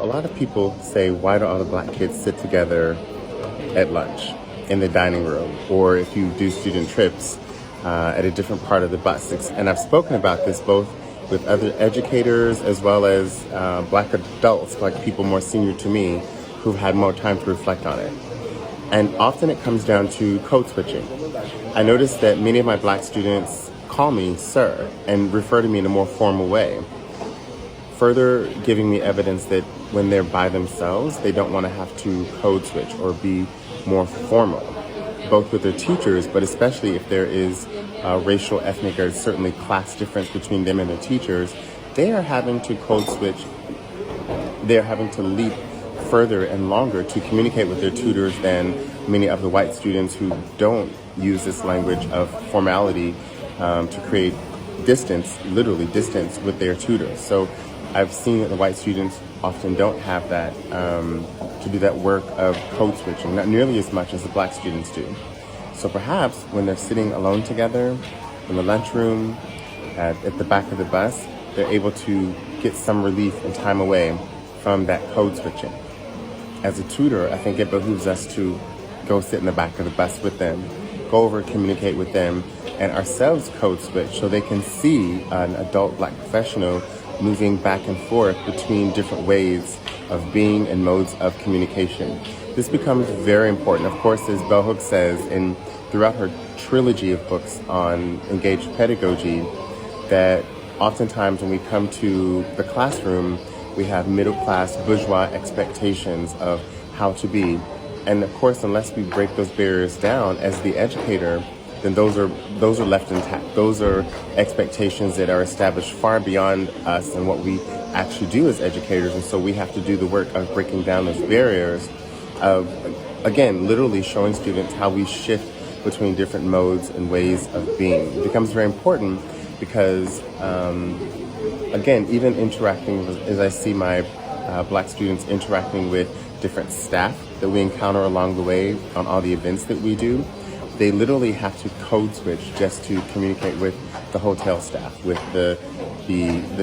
A lot of people say, why do all the black kids sit together at lunch in the dining room, or if you do student trips at a different part of the bus? And I've spoken about this both with other educators as well as black adults, like people more senior to me, who've had more time to reflect on it. And often it comes down to code switching. I noticed that many of my black students call me sir and refer to me in a more formal way, further giving me evidence that when they're by themselves, they don't want to have to code switch or be more formal, both with their teachers, but especially if there is racial, ethnic, or certainly class difference between them and their teachers. They are having to code switch. They're having to leap further and longer to communicate with their tutors than many of the white students who don't use this language of formality to create distance, literally distance, with their tutors. So I've seen that the white students often don't have that to do that work of code switching, not nearly as much as the black students do. So perhaps when they're sitting alone together in the lunchroom, at the back of the bus, they're able to get some relief and time away from that code switching. As a tutor, I think it behooves us to go sit in the back of the bus with them, go over and communicate with them, and ourselves code switch so they can see an adult black professional moving back and forth between different ways of being and modes of communication. This becomes very important. Of course, as Bell Hooks says, throughout her trilogy of books on engaged pedagogy, that oftentimes when we come to the classroom, we have middle-class bourgeois expectations of how to be. And of course, unless we break those barriers down as the educator, then those are left intact. Those are expectations that are established far beyond us and what we actually do as educators. And so we have to do the work of breaking down those barriers of, again, literally showing students how we shift between different modes and ways of being. It becomes very important because, again, even interacting as I see my black students interacting with different staff that we encounter along the way on all the events that we do, they literally have to code switch just to communicate with the hotel staff, with the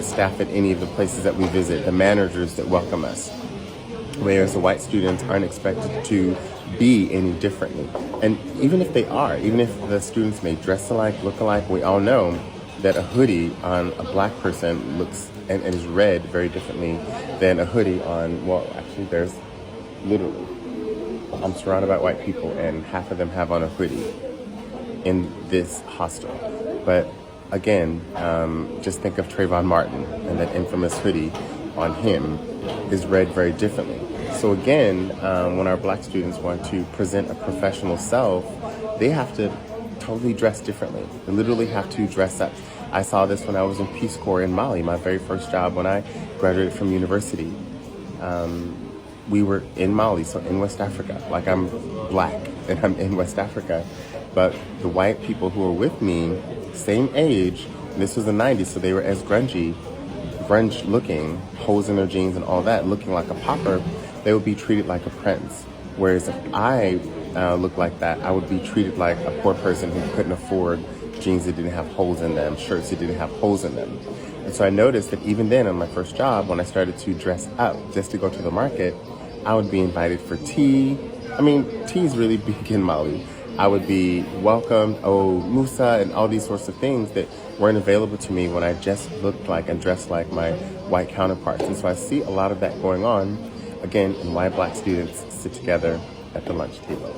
staff at any of the places that we visit, the managers that welcome us. Whereas the white students aren't expected to be any differently. And even if they are, even if the students may dress alike, look alike, we all know that a hoodie on a black person looks and is read very differently than a hoodie on, well, actually there's literally, I'm surrounded by white people and half of them have on a hoodie in this hostel. But again, just think of Trayvon Martin and that infamous hoodie on him is read very differently. So again, when our black students want to present a professional self, they have to totally dress differently. They literally have to dress up. I saw this when I was in Peace Corps in Mali, my very first job when I graduated from university. We were in Mali, so in West Africa. Like, I'm black and I'm in West Africa. But the white people who were with me, same age, and this was the 90s, so they were as grunge looking, holes in their jeans and all that, looking like a pauper, they would be treated like a prince. Whereas if I looked like that, I would be treated like a poor person who couldn't afford jeans that didn't have holes in them, shirts that didn't have holes in them. And so I noticed that even then on my first job, when I started to dress up just to go to the market, I would be invited for tea. I mean, tea is really big in Mali. I would be welcomed, Musa, and all these sorts of things that weren't available to me when I just looked like and dressed like my white counterparts. And so I see a lot of that going on, again, in why black students sit together at the lunch table.